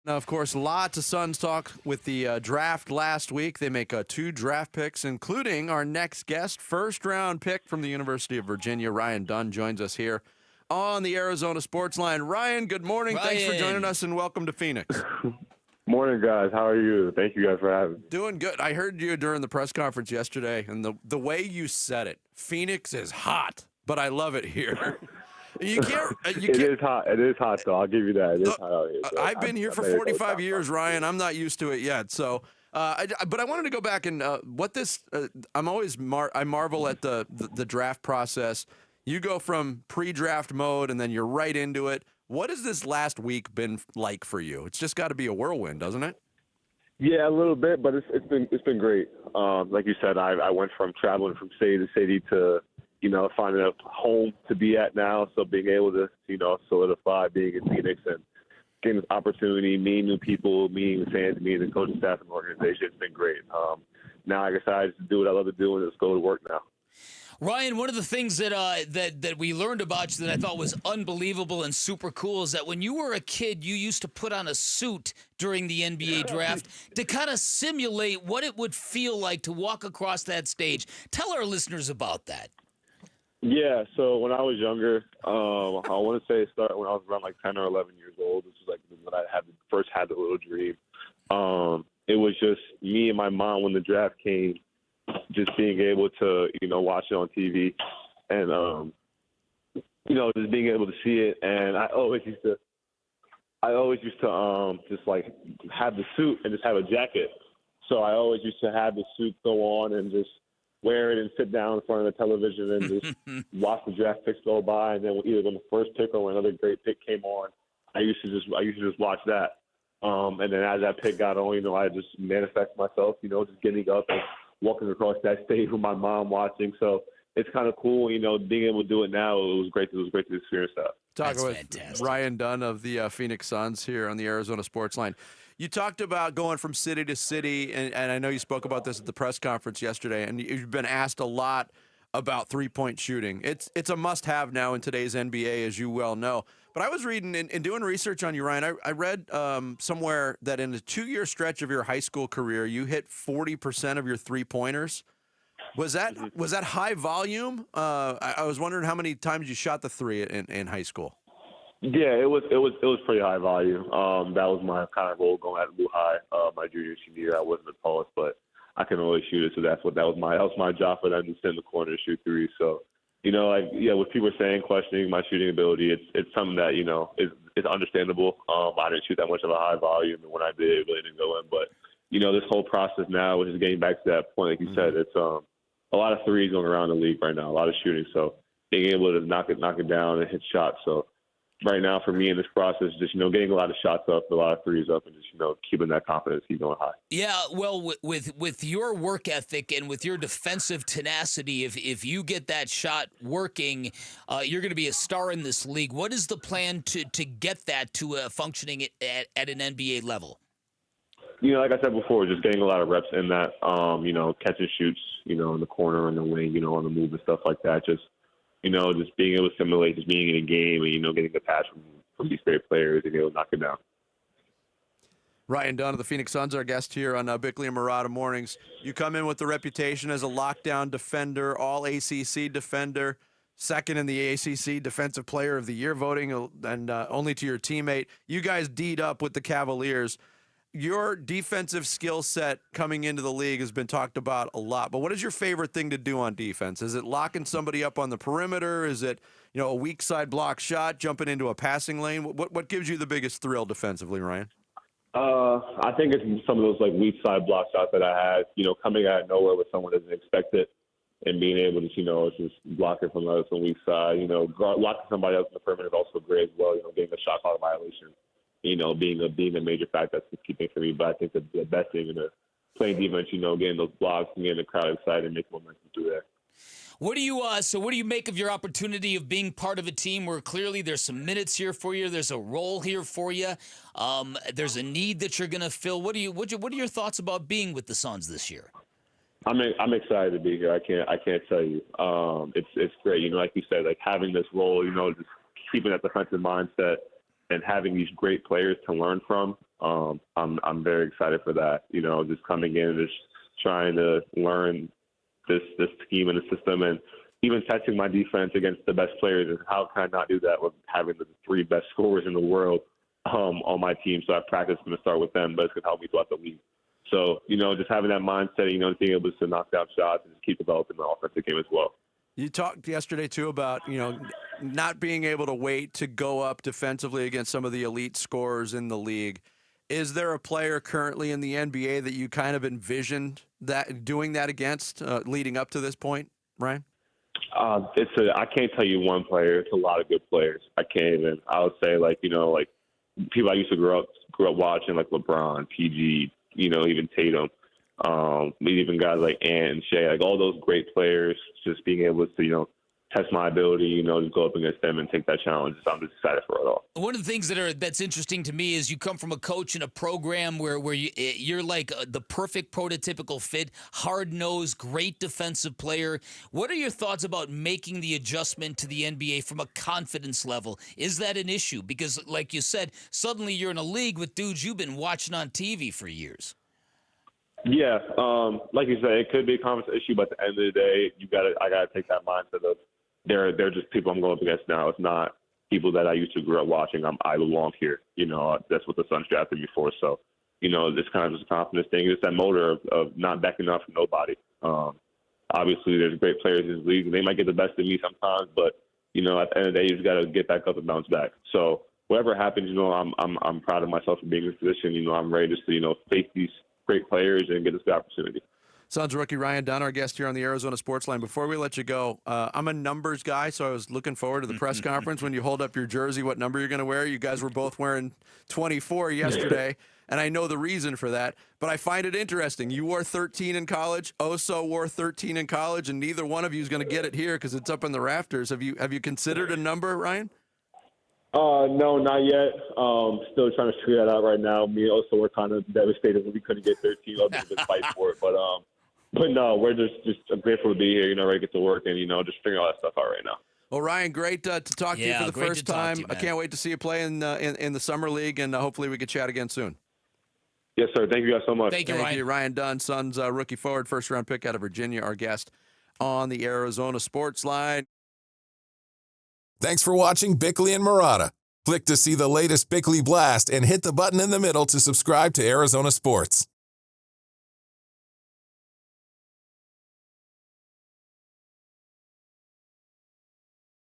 Now, of course, lots of Suns talk with the draft last week. They make 2 draft picks, including our next guest, first-round pick from the University of Virginia. Ryan Dunn joins us here on the Arizona Sports Line. Ryan, good morning. Ryan. Thanks for joining us, and welcome to Phoenix. Morning, guys. How are you? Thank you guys for having me. Doing good. I heard you during the press conference yesterday, and the way you said it, Phoenix is hot, but I love it here. You can't. It is hot. It is hot, though. I'll give you that. It is hot out here. So I've been here for 45 years, Ryan. I'm not used to it yet. So, but I wanted to go back and what this. I'm always I marvel at the draft process. You go from pre-draft mode and then you're right into it. What has this last week been like for you? It's just got to be a whirlwind, doesn't it? Yeah, a little bit, but it's been great. Like you said, I went from traveling from city to city to finding a home to be at now. So being able to solidify being in Phoenix and getting this opportunity, meeting new people, meeting the fans, meeting the coaching staff and the organization, it's been great. Now I decided to do what I love to do and just go to work now. Ryan, one of the things that we learned about you that I thought was unbelievable and super cool is that when you were a kid, you used to put on a suit during the NBA draft to kind of simulate what it would feel like to walk across that stage. Tell our listeners about that. Yeah, so when I was younger, I want to say it started when I was around like 10 or 11 years old. This was like when I first had the little dream. It was just me and my mom when the draft came, just being able to, watch it on TV and, just being able to see it. And I always used to just like have the suit and just have a jacket. So I always used to have the suit go on and just wear it and sit down in front of the television and just watch the draft picks go by. And then either when the first pick or when another great pick came on, I used to just watch that. And then as that pick got on, I just manifest myself, just getting up and walking across that stage with my mom watching. So it's kind of cool, being able to do it now. It was great to experience that. Talking with Ryan Dunn of the Phoenix Suns here on the Arizona Sports Line. You talked about going from city to city, and I know you spoke about this at the press conference yesterday, and you've been asked a lot about three-point shooting. It's a must-have now in today's NBA, as you well know. But I was reading and doing research on you, Ryan. I read somewhere that in a 2-year stretch of your high school career, you hit 40% of your three-pointers. Was that high volume? I was wondering how many times you shot the three in high school. Yeah, it was pretty high volume. That was my kind of goal going at a little high. My junior senior year, I wasn't the tallest, but I can really shoot it. So that was my job for them to sit in the corner and shoot threes. So, what people are saying, questioning my shooting ability, it's something that is understandable. I didn't shoot that much of a high volume, and when I did, it really didn't go in. But this whole process now, which is getting back to that point, like you said, it's a lot of threes going around the league right now, a lot of shooting. So being able to knock it down and hit shots. So right now for me in this process, just, getting a lot of shots up, a lot of threes up, and just, keeping that confidence, keep going high. Yeah, well, with your work ethic and with your defensive tenacity, if you get that shot working, you're going to be a star in this league. What is the plan to get that to functioning at an NBA level? Like I said before, just getting a lot of reps in that, catch and shoots, in the corner and the wing, on the move and stuff like that. Just, just being able to simulate just being in a game and, getting a pass from these great players and be able to knock it down. Ryan Dunn of the Phoenix Suns, our guest here on Bickley and Marotta Mornings. You come in with the reputation as a lockdown defender, all ACC defender, second in the ACC Defensive Player of the Year voting, and only to your teammate. You guys D'd up with the Cavaliers. Your defensive skill set coming into the league has been talked about a lot, but what is your favorite thing to do on defense? Is it locking somebody up on the perimeter? Is it, a weak side block shot, jumping into a passing lane? What gives you the biggest thrill defensively, Ryan? I think it's some of those like weak side block shots that I had, coming out of nowhere where someone doesn't expect it and being able to, just block it from the weak side. Locking somebody else on the perimeter is also great as well, getting a shot clock violation. Being a major factor that's the key thing for me. But I think the best thing in playing defense, getting those blocks and getting the crowd excited and making momentum through there. What do you make of your opportunity of being part of a team where clearly there's some minutes here for you, there's a role here for you, there's a need that you're going to fill? What are your thoughts about being with the Suns this year? I'm excited to be here. I can't tell you. It's great. Like you said, like having this role, just keeping that defensive mindset. and having these great players to learn from. I'm very excited for that. You know, just coming in and just trying to learn this scheme and the system, and even testing my defense against the best players. And how can I not do that with having the 3 best scorers in the world on my team? So I practice going to start with them, but it's going to help me throughout the league. So, you know, just having that mindset, you know, being able to knock down shots and just keep developing the offensive game as well. You talked yesterday, too, about, you know, not being able to wait to go up defensively against some of the elite scorers in the league. Is there a player currently in the NBA that you kind of envisioned that doing that against leading up to this point, Ryan? I can't tell you one player. It's a lot of good players. I can't even. I would say, like, you know, like people I used to grow up watching, like LeBron, PG, you know, even Tatum, even guys like Ant and Shea, like all those great players. Just being able to, you know, test my ability, you know, just go up against them and take that challenge. So I'm just excited for it all. One of the things that's interesting to me is you come from a coach in a program where you're like the perfect prototypical fit, hard-nosed, great defensive player. What are your thoughts about making the adjustment to the NBA from a confidence level? Is that an issue? Because, like you said, suddenly you're in a league with dudes you've been watching on TV for years. Yeah, like you said, it could be a confidence issue, but at the end of the day, I gotta take that mindset of they're just people I'm going up against now. It's not people that I used to grow up watching. I belong here. You know, that's what the Suns drafted me for. So, you know, this kind of just a confidence thing. It's that motor of not backing up from nobody. Obviously, there's great players in this league, and they might get the best of me sometimes, but, you know, at the end of the day, you just got to get back up and bounce back. So whatever happens, you know, I'm proud of myself for being in this position. You know, I'm ready just to, you know, face these great players and get this opportunity. Suns rookie Ryan Dunn, our guest here on the Arizona Sports Line. Before we let you go, I'm a numbers guy, so I was looking forward to the press conference when you hold up your jersey, what number you're going to wear. You guys were both wearing 24 yesterday, and I know the reason for that, but I find it interesting. You wore 13 in college, Oso wore 13 in college, and neither one of you is going to get it here because it's up in the rafters. Have you considered a number, Ryan? No, not yet. Still trying to figure that out right now. Me and Oso were kind of devastated when we couldn't get 13. I'll just fight for it, But no, we're just grateful to be here, you know, ready to get to work and, you know, just figuring all that stuff out right now. Well, Ryan, great to talk to you for the first time. You, I can't wait to see you play in the summer league, and hopefully we can chat again soon. Yes, sir. Thank you guys so much. Thank you, Ryan. Ryan Dunn, Suns rookie forward, first-round pick out of Virginia, our guest on the Arizona Sports Line. Thanks for watching Bickley and Marotta. Click to see the latest Bickley Blast and hit the button in the middle to subscribe to Arizona Sports.